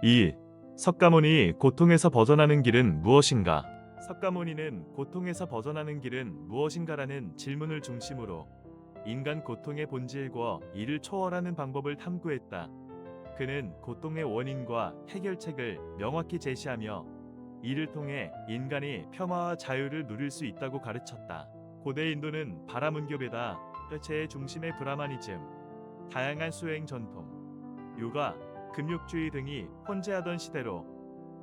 2. 석가모니 고통에서 벗어나는 길은 무엇인가? 석가모니는 고통에서 벗어나는 길은 무엇인가라는 질문을 중심으로 인간 고통의 본질과 이를 초월하는 방법을 탐구했다. 그는 고통의 원인과 해결책을 명확히 제시하며 이를 통해 인간이 평화와 자유를 누릴 수 있다고 가르쳤다. 고대 인도는 바라문교배다, 뼈체의 중심의 브라마니즘, 다양한 수행 전통, 요가, 금욕주의 등이 혼재하던 시대로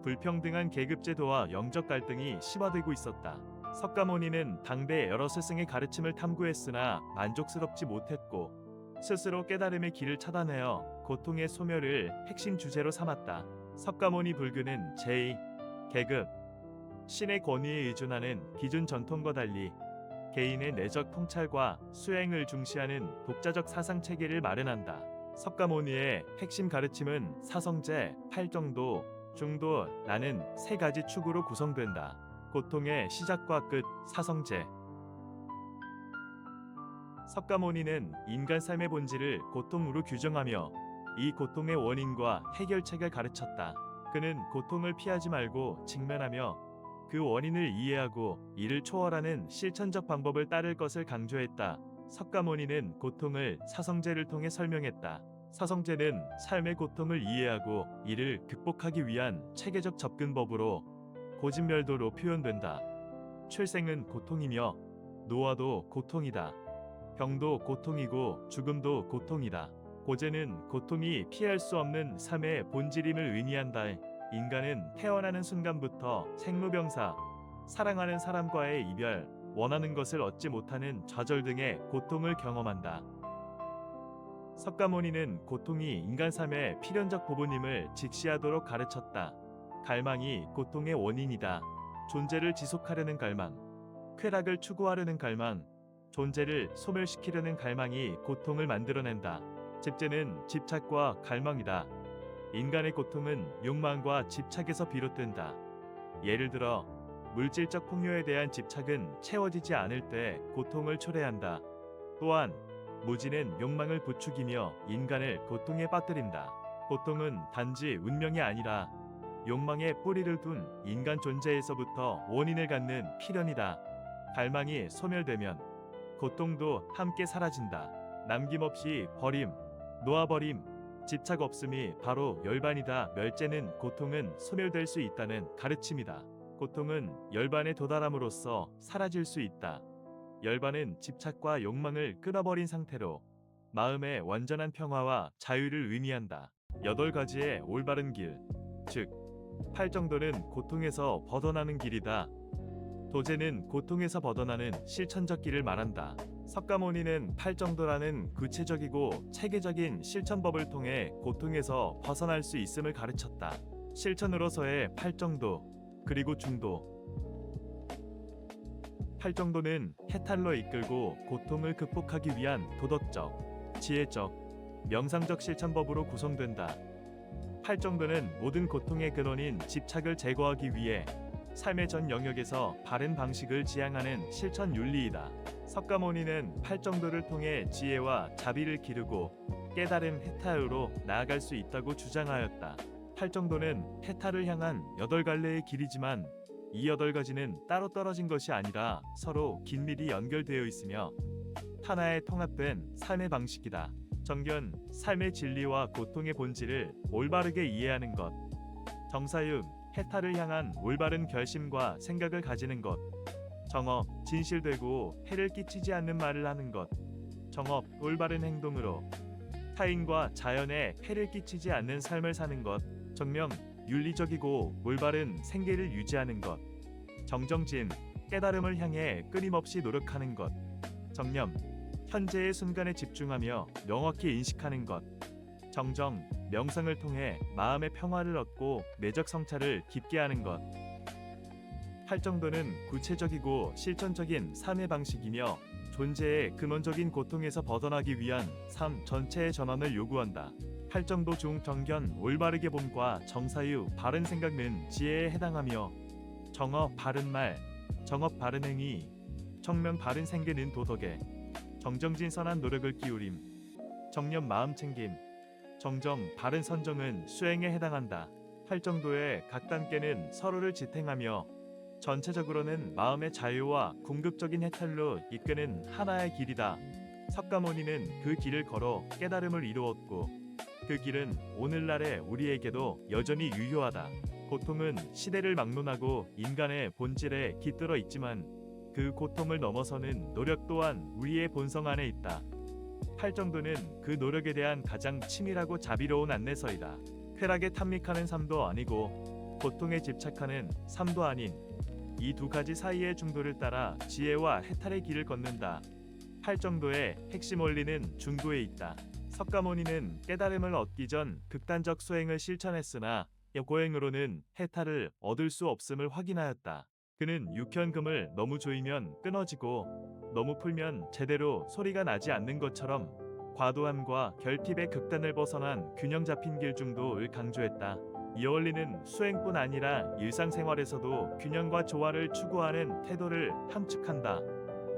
불평등한 계급제도와 영적 갈등이 심화되고 있었다. 석가모니는 당대 여러 스승의 가르침을 탐구했으나 만족스럽지 못했고 스스로 깨달음의 길을 찾아내어 고통의 소멸을 핵심 주제로 삼았다. 석가모니 불교는 제2 계급, 신의 권위에 의존하는 기존 전통과 달리 개인의 내적 통찰과 수행을 중시하는 독자적 사상 체계를 마련한다. 석가모니의 핵심 가르침은 사성제, 팔정도, 중도라는 세 가지 축으로 구성된다. 고통의 시작과 끝, 사성제. 석가모니는 인간 삶의 본질을 고통으로 규정하며 이 고통의 원인과 해결책을 가르쳤다. 그는 고통을 피하지 말고 직면하며 그 원인을 이해하고 이를 초월하는 실천적 방법을 따를 것을 강조했다. 석가모니는 고통을 사성제를 통해 설명했다. 사성제는 삶의 고통을 이해하고 이를 극복하기 위한 체계적 접근법으로 고진멸도로 표현된다. 출생은 고통이며 노화도 고통이다. 병도 고통이고 죽음도 고통이다. 고제는 고통이 피할 수 없는 삶의 본질임을 의미한다. 인간은 태어나는 순간부터 생로병사, 사랑하는 사람과의 이별, 원하는 것을 얻지 못하는 좌절 등의 고통을 경험한다. 석가모니는 고통이 인간 삶의 필연적 부분임을 직시하도록 가르쳤다. 갈망이 고통의 원인이다. 존재를 지속하려는 갈망, 쾌락을 추구하려는 갈망, 존재를 소멸시키려는 갈망이 고통을 만들어낸다. 집재는 집착과 갈망이다. 인간의 고통은 욕망과 집착에서 비롯된다. 예를 들어 물질적 풍요에 대한 집착은 채워지지 않을 때 고통을 초래한다. 또한 무지는 욕망을 부추기며 인간을 고통에 빠뜨린다. 고통은 단지 운명이 아니라 욕망에 뿌리를 둔 인간 존재에서부터 원인을 갖는 필연이다. 갈망이 소멸되면 고통도 함께 사라진다. 남김없이 버림, 놓아버림, 집착 없음이 바로 열반이다. 멸제는 고통은 소멸될 수 있다는 가르침이다. 고통은 열반에 도달함으로써 사라질 수 있다. 열반은 집착과 욕망을 끊어버린 상태로 마음의 완전한 평화와 자유를 의미한다. 8가지의 올바른 길, 즉 팔정도는 고통에서 벗어나는 길이다. 도제는 고통에서 벗어나는 실천적 길을 말한다. 석가모니는 팔정도라는 구체적이고 체계적인 실천법을 통해 고통에서 벗어날 수 있음을 가르쳤다. 실천으로서의 팔정도, 그리고 중도. 팔정도는 해탈로 이끌고 고통을 극복하기 위한 도덕적, 지혜적, 명상적 실천법으로 구성된다. 팔정도는 모든 고통의 근원인 집착을 제거하기 위해 삶의 전 영역에서 바른 방식을 지향하는 실천 윤리이다. 석가모니는 팔정도를 통해 지혜와 자비를 기르고 깨달음 해탈으로 나아갈 수 있다고 주장하였다. 팔정도는 해탈을 향한 8갈래의 길이지만 이 8가지는 따로 떨어진 것이 아니라 서로 긴밀히 연결되어 있으며 하나의 통합된 삶의 방식이다. 정견, 삶의 진리와 고통의 본질을 올바르게 이해하는 것. 정사윤, 해탈을 향한 올바른 결심과 생각을 가지는 것. 정업, 진실되고 해를 끼치지 않는 말을 하는 것. 정업, 올바른 행동으로 타인과 자연에 해를 끼치지 않는 삶을 사는 것. 정명, 윤리적이고 올바른 생계를 유지하는 것. 정정진, 깨달음을 향해 끊임없이 노력하는 것. 정념, 현재의 순간에 집중하며 명확히 인식하는 것. 정정, 명상을 통해 마음의 평화를 얻고 내적 성찰을 깊게 하는 것. 팔정도는 구체적이고 실천적인 삶의 방식이며 존재의 근원적인 고통에서 벗어나기 위한 삶 전체의 전환을 요구한다. 팔정도 중 정견, 올바르게 봄과 정사유, 바른 생각은 지혜에 해당하며 정업, 바른 말, 정업, 바른 행위, 정명, 바른 생계는 도덕에, 정정진, 선한 노력을 기울임, 정념, 마음 챙김, 정정, 바른 선정은 수행에 해당한다. 할 정도의 각 단계는 서로를 지탱하며 전체적으로는 마음의 자유와 궁극적인 해탈로 이끄는 하나의 길이다. 석가모니는 그 길을 걸어 깨달음을 이루었고 그 길은 오늘날의 우리에게도 여전히 유효하다. 고통은 시대를 막론하고 인간의 본질에 깃들어 있지만 그 고통을 넘어서는 노력 또한 우리의 본성 안에 있다. 할 정도는 그 노력에 대한 가장 치밀하고 자비로운 안내서이다. 쾌락에 탐닉하는 삶도 아니고 고통에 집착하는 삶도 아닌 이 두 가지 사이의 중도를 따라 지혜와 해탈의 길을 걷는다. 할 정도의 핵심 원리는 중도에 있다. 석가모니는 깨달음을 얻기 전 극단적 수행을 실천했으나 고행으로는 해탈을 얻을 수 없음을 확인하였다. 그는 육현금을 너무 조이면 끊어지고 너무 풀면 제대로 소리가 나지 않는 것처럼 과도함과 결핍의 극단을 벗어난 균형 잡힌 길 중도를 강조했다. 이 원리는 수행뿐 아니라 일상생활에서도 균형과 조화를 추구하는 태도를 함축한다.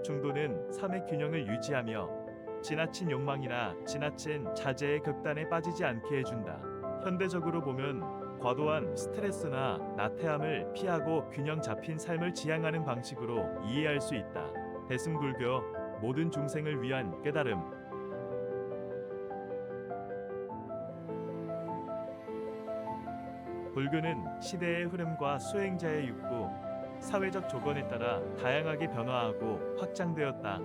중도는 삶의 균형을 유지하며 지나친 욕망이나 지나친 자제의 극단에 빠지지 않게 해준다. 현대적으로 보면 과도한 스트레스나 나태함을 피하고 균형 잡힌 삶을 지향하는 방식으로 이해할 수 있다. 대승불교, 모든 중생을 위한 깨달음. 불교는 시대의 흐름과 수행자의 욕구, 사회적 조건에 따라 다양하게 변화하고 확장되었다.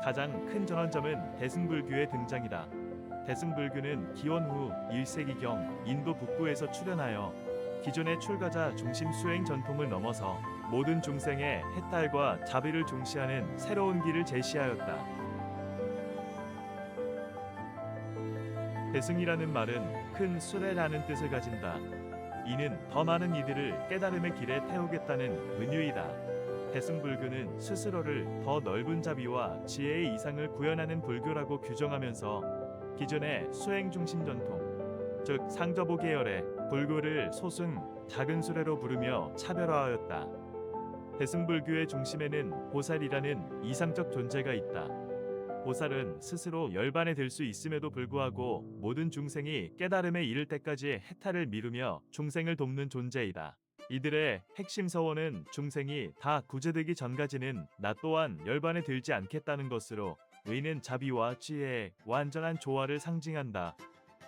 가장 큰 전환점은 대승불교의 등장이다. 대승불교는 기원 후 1세기경 인도 북부에서 출현하여 기존의 출가자 중심 수행 전통을 넘어서 모든 중생의 해탈과 자비를 중시하는 새로운 길을 제시하였다. 대승이라는 말은 큰 수레라는 뜻을 가진다. 이는 더 많은 이들을 깨달음의 길에 태우겠다는 은유이다. 대승불교는 스스로를 더 넓은 자비와 지혜의 이상을 구현하는 불교라고 규정하면서 기존의 수행 중심 전통, 즉 상저보 계열의 불교를 소승, 작은 수레로 부르며 차별화하였다. 대승불교의 중심에는 보살이라는 이상적 존재가 있다. 보살은 스스로 열반에 들 수 있음에도 불구하고 모든 중생이 깨달음에 이를 때까지 해탈을 미루며 중생을 돕는 존재이다. 이들의 핵심 서원은 중생이 다 구제되기 전까지는 나 또한 열반에 들지 않겠다는 것으로 의는 자비와 지혜의 완전한 조화를 상징한다.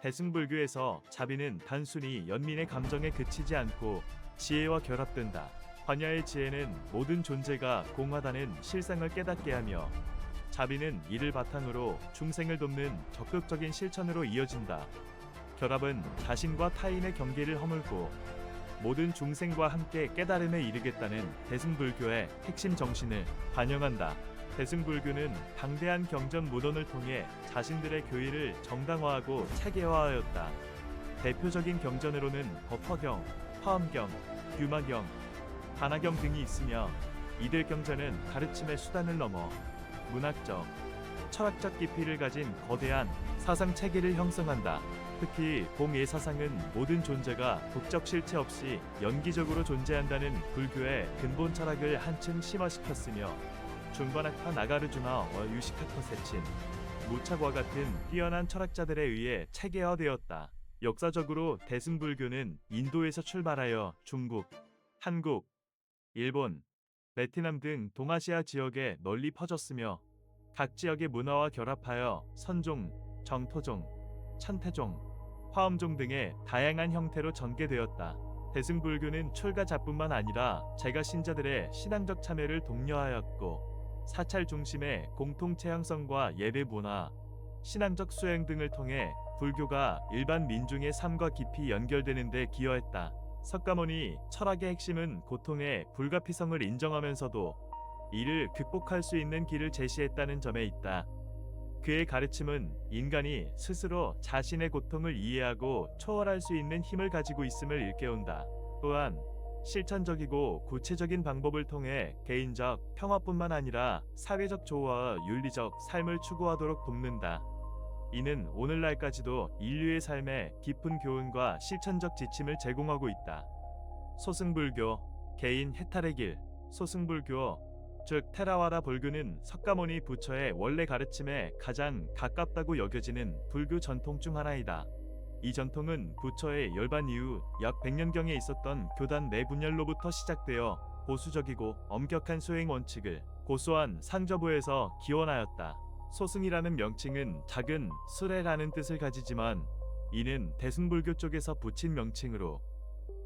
대승불교에서 자비는 단순히 연민의 감정에 그치지 않고 지혜와 결합된다. 관야의 지혜는 모든 존재가 공하다는 실상을 깨닫게 하며 자비는 이를 바탕으로 중생을 돕는 적극적인 실천으로 이어진다. 결합은 자신과 타인의 경계를 허물고 모든 중생과 함께 깨달음에 이르겠다는 대승불교의 핵심 정신을 반영한다. 대승불교는 방대한 경전 무던을 통해 자신들의 교의를 정당화하고 체계화하였다. 대표적인 경전으로는 법화경, 화엄경, 유마경, 반화경 등이 있으며 이들 경전은 가르침의 수단을 넘어 문학적, 철학적 깊이를 가진 거대한 사상 체계를 형성한다. 특히 공예사상은 모든 존재가 독적 실체 없이 연기적으로 존재한다는 불교의 근본 철학을 한층 심화시켰으며 중관학파 나가르주나와 유시카토 세친, 무착과 같은 뛰어난 철학자들에 의해 체계화되었다. 역사적으로 대승불교는 인도에서 출발하여 중국, 한국, 일본, 베트남 등 동아시아 지역에 널리 퍼졌으며 각 지역의 문화와 결합하여 선종, 정토종, 천태종, 화엄종 등의 다양한 형태로 전개되었다. 대승불교는 출가자뿐만 아니라 제가 신자들의 신앙적 참여를 독려하였고 사찰 중심의 공동체 형성과 예배 문화, 신앙적 수행 등을 통해 불교가 일반 민중의 삶과 깊이 연결되는 데 기여했다. 석가모니 철학의 핵심은 고통의 불가피성을 인정하면서도 이를 극복할 수 있는 길을 제시했다는 점에 있다. 그의 가르침은 인간이 스스로 자신의 고통을 이해하고 초월할 수 있는 힘을 가지고 있음을 일깨운다. 또한 실천적이고 구체적인 방법을 통해 개인적 평화뿐만 아니라 사회적 조화와 윤리적 삶을 추구하도록 돕는다. 이는 오늘날까지도 인류의 삶에 깊은 교훈과 실천적 지침을 제공하고 있다. 소승불교, 개인 해탈의 길. 소승불교, 즉 테라와다 불교는 석가모니 부처의 원래 가르침에 가장 가깝다고 여겨지는 불교 전통 중 하나이다. 이 전통은 부처의 열반 이후 약 100년경에 있었던 교단 내 분열로부터 시작되어 보수적이고 엄격한 수행 원칙을 고수한 상저부에서 기원하였다. 소승이라는 명칭은 작은 수레라는 뜻을 가지지만 이는 대승불교 쪽에서 붙인 명칭으로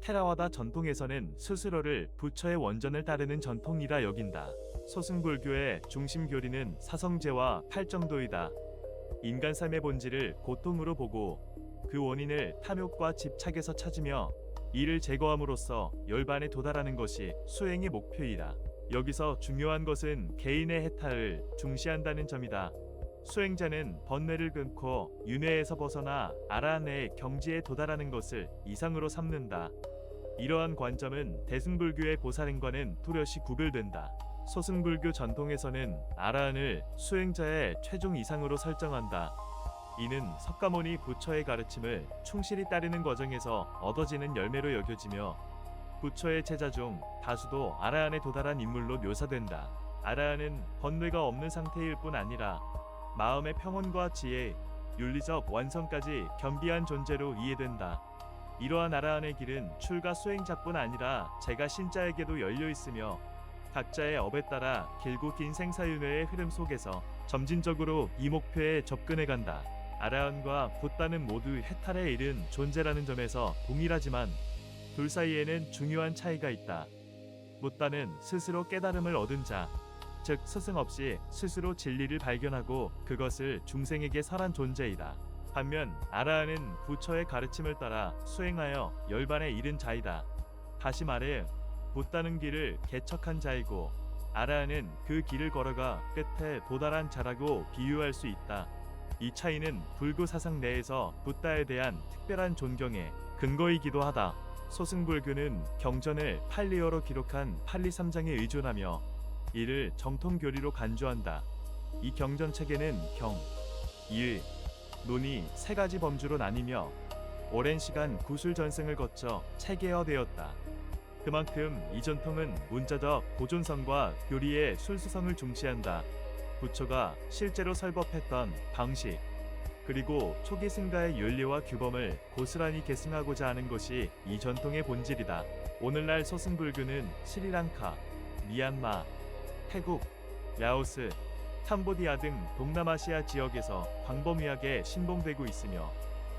테라와다 전통에서는 스스로를 부처의 원전을 따르는 전통이라 여긴다. 소승불교의 중심 교리는 사성제와 팔정도이다. 인간 삶의 본질을 고통으로 보고 그 원인을 탐욕과 집착에서 찾으며 이를 제거함으로써 열반에 도달하는 것이 수행의 목표이다. 여기서 중요한 것은 개인의 해탈을 중시한다는 점이다. 수행자는 번뇌를 끊고 윤회에서 벗어나 아라한의 경지에 도달하는 것을 이상으로 삼는다. 이러한 관점은 대승불교의 보살행과는 뚜렷이 구별된다. 소승불교 전통에서는 아라한을 수행자의 최종 이상으로 설정한다. 이는 석가모니 부처의 가르침을 충실히 따르는 과정에서 얻어지는 열매로 여겨지며 부처의 제자 중 다수도 아라한에 도달한 인물로 묘사된다. 아라한은 번뇌가 없는 상태일 뿐 아니라 마음의 평온과 지혜, 윤리적 완성까지 겸비한 존재로 이해된다. 이러한 아라한의 길은 출가 수행자뿐 아니라 제가 신자에게도 열려 있으며 각자의 업에 따라 길고 긴 생사윤회의 흐름 속에서 점진적으로 이 목표에 접근해 간다. 아라한과 붓다는 모두 해탈에 이른 존재라는 점에서 동일하지만 둘 사이에는 중요한 차이가 있다. 붓다는 스스로 깨달음을 얻은 자, 즉 스승 없이 스스로 진리를 발견하고 그것을 중생에게 설한 존재이다. 반면 아라한은 부처의 가르침을 따라 수행하여 열반에 이른 자이다. 다시 말해 붓다는 길을 개척한 자이고 아라한은 그 길을 걸어가 끝에 도달한 자라고 비유할 수 있다. 이 차이는 불교 사상 내에서 붓다에 대한 특별한 존경의 근거이기도 하다. 소승불교는 경전을 팔리어로 기록한 팔리삼장에 의존하며 이를 정통교리로 간주한다. 이 경전 체계는 경, 일, 논이 세 가지 범주로 나뉘며 오랜 시간 구술 전승을 거쳐 체계화되었다. 그만큼 이 전통은 문자적 보존성과 교리의 순수성을 중시한다. 부처가 실제로 설법했던 방식, 그리고 초기 승가의 윤리와 규범을 고스란히 계승하고자 하는 것이 이 전통의 본질이다. 오늘날 소승불교는 스리랑카, 미얀마, 태국, 라오스, 캄보디아 등 동남아시아 지역에서 광범위하게 신봉되고 있으며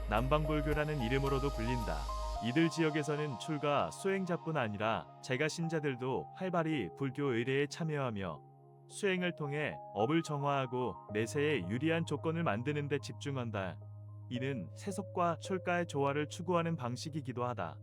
남방불교라는 이름으로도 불린다. 이들 지역에서는 출가 수행자뿐 아니라 제가 신자들도 활발히 불교 의례에 참여하며 수행을 통해 업을 정화하고 내세에 유리한 조건을 만드는 데 집중한다. 이는 세속과 출가의 조화를 추구하는 방식이기도 하다.